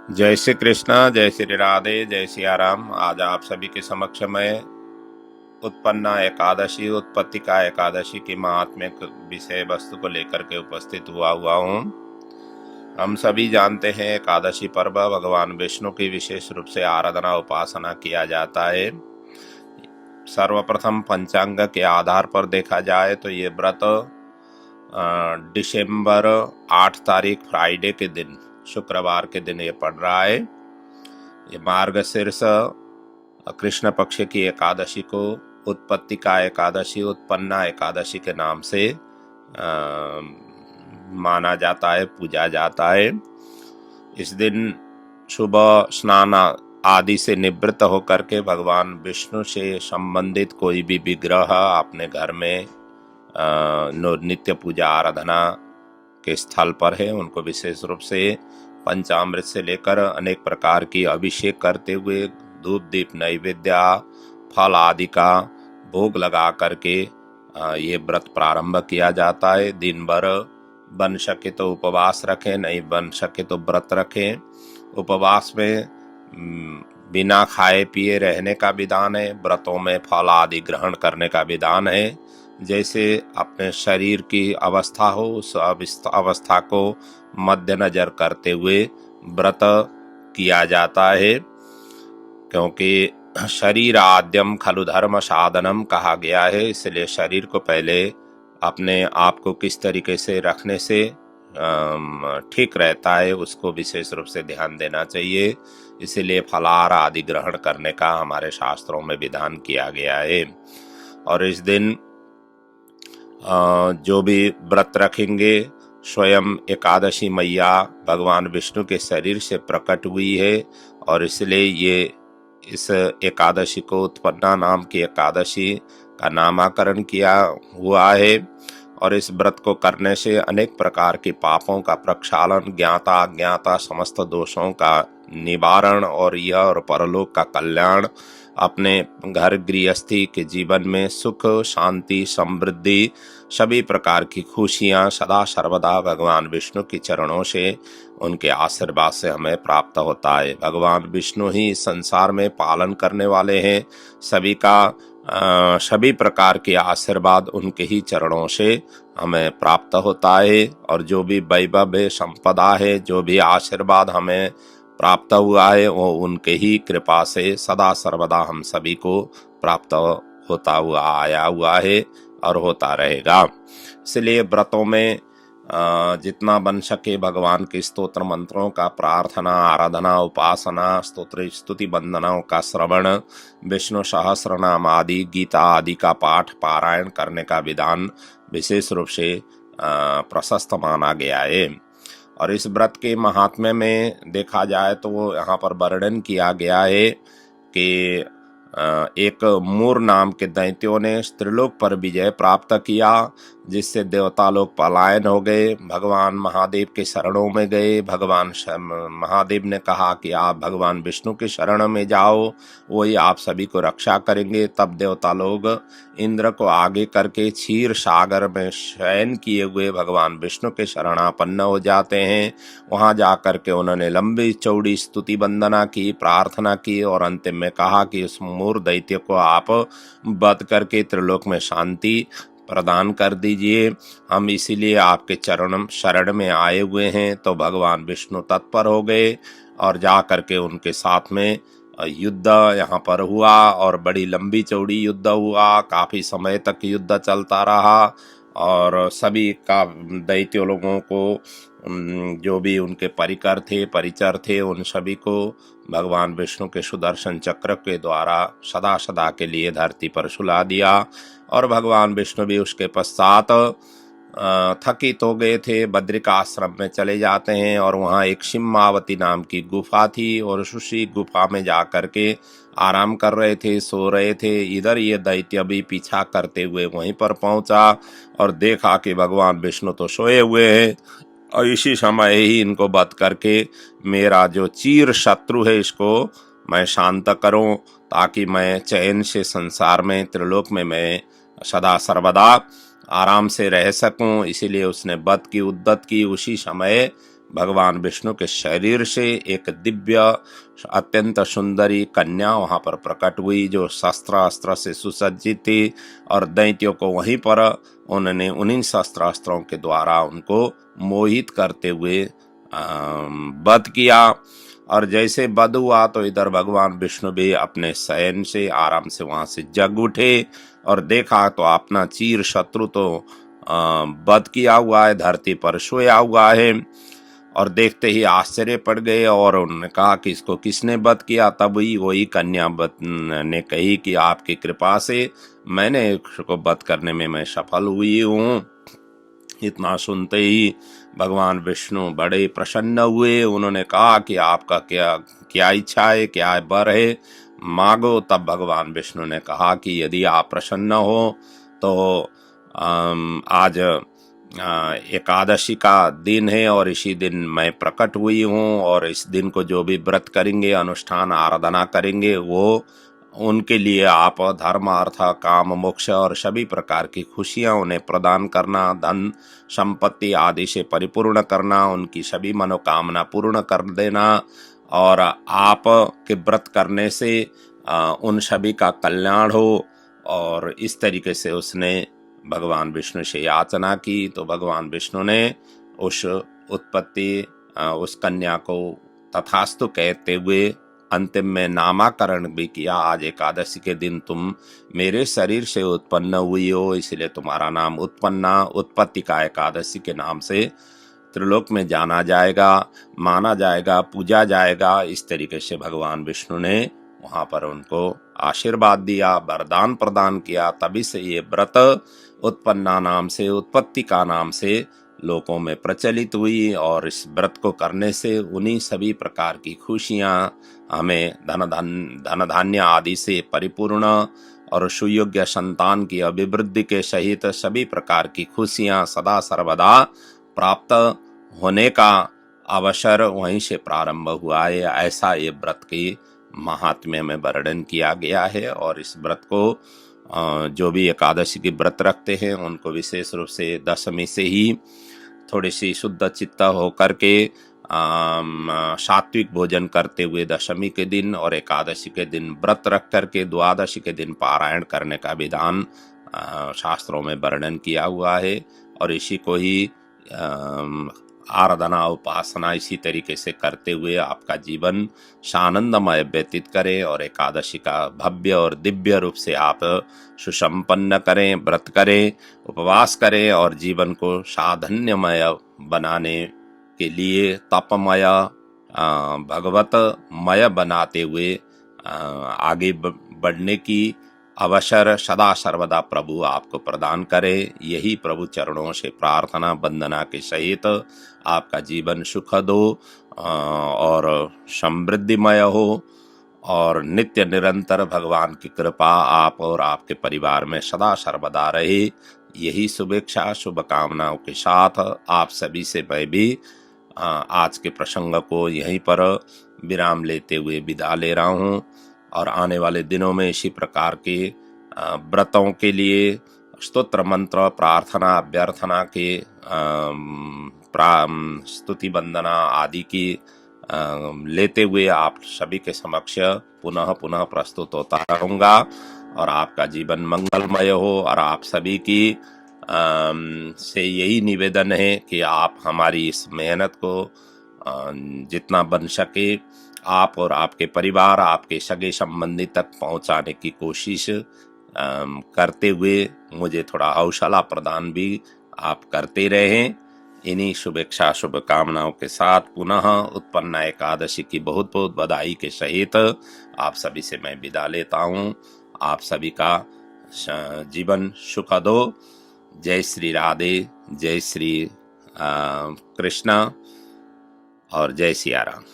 जय श्री कृष्णा, जय श्री राधे, जय सिया राम। आज आप सभी के समक्ष मैं उत्पन्ना एकादशी, उत्पत्तिका एकादशी की महात्म्य विषय वस्तु को लेकर के उपस्थित हुआ हूँ। हम सभी जानते हैं एकादशी पर्व भगवान विष्णु की विशेष रूप से आराधना उपासना किया जाता है। सर्वप्रथम पंचांग के आधार पर देखा जाए तो ये व्रत दिसंबर 8 तारीख फ्राइडे के दिन, शुक्रवार के दिन ये पड़ रहा है। ये मार्गशीर्ष कृष्ण पक्ष की एकादशी को उत्पत्तिका एकादशी, उत्पन्ना एकादशी के नाम से माना जाता है, पूजा जाता है। इस दिन सुबह स्नान आदि से निवृत्त होकर के भगवान विष्णु से संबंधित कोई भी विग्रह अपने घर में नित्य पूजा आराधना के स्थल पर है, उनको विशेष रूप से पंचामृत से लेकर अनेक प्रकार की अभिषेक करते हुए धूप दीप नैवेद्य फल आदि का भोग लगा करके ये व्रत प्रारंभ किया जाता है। दिन भर बन सके तो उपवास रखें, नहीं बन सके तो व्रत रखें। उपवास में बिना खाए पिए रहने का विधान है। व्रतों में फल आदि ग्रहण करने का विधान है। जैसे अपने शरीर की अवस्था हो, उस अवस्था को मद्देनजर करते हुए व्रत किया जाता है, क्योंकि शरीर आद्यम खलु धर्म साधनम कहा गया है। इसलिए शरीर को पहले अपने आप को किस तरीके से रखने से ठीक रहता है, उसको विशेष रूप से ध्यान देना चाहिए। इसीलिए फलाहार आदि ग्रहण करने का हमारे शास्त्रों में विधान किया गया है। और इस दिन जो भी व्रत रखेंगे, स्वयं एकादशी मैया भगवान विष्णु के शरीर से प्रकट हुई है, और इसलिए ये इस एकादशी को उत्पन्ना नाम की एकादशी का नामकरण किया हुआ है। और इस व्रत को करने से अनेक प्रकार के पापों का प्रक्षालन, ज्ञाता अज्ञाता समस्त दोषों का निवारण और यह और परलोक का कल्याण, अपने घर गृहस्थी के जीवन में सुख शांति समृद्धि सभी प्रकार की खुशियां सदा सर्वदा भगवान विष्णु के चरणों से, उनके आशीर्वाद से हमें प्राप्त होता है। भगवान विष्णु ही संसार में पालन करने वाले हैं। सभी प्रकार के आशीर्वाद उनके ही चरणों से हमें प्राप्त होता है। और जो भी वैभव संपदा है, जो भी आशीर्वाद हमें प्राप्त हुआ है, वो उनके ही कृपा से सदा सर्वदा हम सभी को प्राप्त होता हुआ आया हुआ है और होता रहेगा। इसलिए व्रतों में जितना बन सके भगवान के स्तोत्र मंत्रों का प्रार्थना, आराधना, उपासना, स्तोत्र स्तुति वंदनाओं का श्रवण, विष्णु सहस्रनाम आदि, गीता आदि का पाठ पारायण करने का विधान विशेष रूप से प्रशस्त माना गया है। और इस व्रत के महात्म्य में देखा जाए तो वो यहाँ पर वर्णन किया गया है कि एक मूर नाम के दैत्यों ने त्रिलोक पर विजय प्राप्त किया, जिससे देवता लोग पलायन हो गए, भगवान महादेव के शरणों में गए। भगवान महादेव ने कहा कि आप भगवान विष्णु के शरण में जाओ, वही आप सभी को रक्षा करेंगे। तब देवता लोग इंद्र को आगे करके क्षीर सागर में शयन किए हुए भगवान विष्णु के शरणापन्न हो जाते हैं। वहां जा करके उन्होंने लंबी चौड़ी स्तुति वंदना की, प्रार्थना की और अंतिम में कहा कि उस मूर दैत्य को आप वध करके त्रिलोक में शांति प्रदान कर दीजिए। हम इसीलिए आपके शरण में आए हुए हैं। तो भगवान विष्णु तत्पर हो गए और जा करके उनके साथ में युद्ध यहाँ पर हुआ, और बड़ी लंबी चौड़ी युद्ध हुआ। काफी समय तक युद्ध चलता रहा, और सभी का दैत्य लोगों को जो भी उनके परिचर थे उन सभी को भगवान विष्णु के सुदर्शन चक्र के द्वारा सदा सदा के लिए धरती पर सुला दिया। और भगवान विष्णु भी उसके पश्चात थकित हो गए थे, बद्रिका आश्रम में चले जाते हैं। और वहाँ एक सिम्मावती नाम की गुफा थी, और उसी गुफा में जा करके आराम कर रहे थे, सो रहे थे। इधर ये दैत्य भी पीछा करते हुए वहीं पर पहुंचा और देखा कि भगवान विष्णु तो सोए हुए हैं, और इसी समय ही इनको वध करके मेरा जो चीर शत्रु है इसको मैं शांत करूं, ताकि मैं चैन से संसार में त्रिलोक में मैं सदा सर्वदा आराम से रह सकूं। इसीलिए उसने वध की उद्यत की। उसी समय भगवान विष्णु के शरीर से एक दिव्य अत्यंत सुंदरी कन्या वहाँ पर प्रकट हुई, जो शस्त्र अस्त्र से सुसज्जित थी, और दैत्यों को वहीं पर उन्होंने उन्हीं शस्त्र अस्त्रों के द्वारा उनको मोहित करते हुए वध किया। और जैसे वध हुआ तो इधर भगवान विष्णु भी अपने शयन से आराम से वहां से जग उठे और देखा तो अपना चीर शत्रु तो वध किया हुआ है, धरती पर सोया हुआ है। और देखते ही आश्चर्य पड़ गए और उन्होंने कहा कि इसको किसने वध किया। तब ही वही कन्या ने कही कि आपकी कृपा से मैंने इसको वध करने में मैं सफल हुई हूँ। इतना सुनते ही भगवान विष्णु बड़े प्रसन्न हुए। उन्होंने कहा कि आपका क्या क्या इच्छा है, क्या वर है, मांगो। तब भगवान विष्णु ने कहा कि यदि आप प्रसन्न हो तो आज एकादशी का दिन है और इसी दिन मैं प्रकट हुई हूँ, और इस दिन को जो भी व्रत करेंगे, अनुष्ठान आराधना करेंगे, वो उनके लिए आप धर्म अर्थ काम मोक्ष और सभी प्रकार की खुशियां उन्हें प्रदान करना, धन संपत्ति आदि से परिपूर्ण करना, उनकी सभी मनोकामना पूर्ण कर देना। और आप के व्रत करने से उन सभी का कल्याण हो। और इस तरीके से उसने भगवान विष्णु से याचना की। तो भगवान विष्णु ने उस उस कन्या को तथास्तु कहते हुए अंतिम में नामाकरण भी किया। आज एकादशी के दिन तुम मेरे शरीर से उत्पन्न हुई हो, इसलिए तुम्हारा नाम उत्पन्ना उत्पत्तिका एकादशी के नाम से त्रिलोक में जाना जाएगा, माना जाएगा, पूजा जाएगा। इस तरीके से भगवान विष्णु ने वहां पर उनको आशीर्वाद दिया, वरदान प्रदान किया। तभी से ये व्रत उत्पन्ना नाम से, उत्पत्तिका नाम से लोकों में प्रचलित हुई। और इस व्रत को करने से उन्हीं सभी प्रकार की खुशियां हमें धन धान्य आदि से परिपूर्ण और सुयोग्य संतान की अभिवृद्धि के सहित सभी प्रकार की खुशियां सदा सर्वदा प्राप्त होने का अवसर वहीं से प्रारंभ हुआ है। ऐसा ये व्रत की महात्म्य में वर्णन किया गया है। और इस व्रत को जो भी एकादशी की व्रत रखते हैं उनको विशेष रूप से दशमी से ही थोड़ी सी शुद्ध चित्त होकर के सात्विक भोजन करते हुए दशमी के दिन और एकादशी के दिन व्रत रख करके द्वादशी के दिन पारायण करने का विधान शास्त्रों में वर्णन किया हुआ है। और इसी को ही आराधना उपासना इसी तरीके से करते हुए आपका जीवन सानंदमय व्यतीत करें और एकादशी का भव्य और दिव्य रूप से आप सुसंपन्न करें, व्रत करें, उपवास करें और जीवन को साधन्यमय बनाने के लिए तपमय भगवतमय बनाते हुए आगे बढ़ने की अवसर सदा सर्वदा प्रभु आपको प्रदान करे। यही प्रभु चरणों से प्रार्थना वंदना के सहित आपका जीवन सुखद हो और समृद्धिमय हो और नित्य निरंतर भगवान की कृपा आप और आपके परिवार में सदा सर्वदा रहे। यही शुभेच्छा शुभकामनाओं के साथ आप सभी से मैं भी आज के प्रसंग को यहीं पर विराम लेते हुए विदा ले रहा हूँ। और आने वाले दिनों में इसी प्रकार के व्रतों के लिए स्तोत्र मंत्र प्रार्थना अभ्यर्थना के स्तुति वंदना आदि की लेते हुए आप सभी के समक्ष पुनः पुनः प्रस्तुत होता रहूँगा। और आपका जीवन मंगलमय हो। और आप सभी की से यही निवेदन है कि आप हमारी इस मेहनत को जितना बन सके आप और आपके परिवार आपके सगे संबंधी तक पहुंचाने की कोशिश करते हुए मुझे थोड़ा हौसला प्रदान भी आप करते रहें। इन्हीं शुभेच्छा शुभकामनाओं के साथ पुनः उत्पन्न एकादशी की बहुत बहुत बधाई के सहित आप सभी से मैं विदा लेता हूँ। आप सभी का जीवन सुखद हो। जय श्री राधे, जय श्री कृष्णा और जय सिया राम।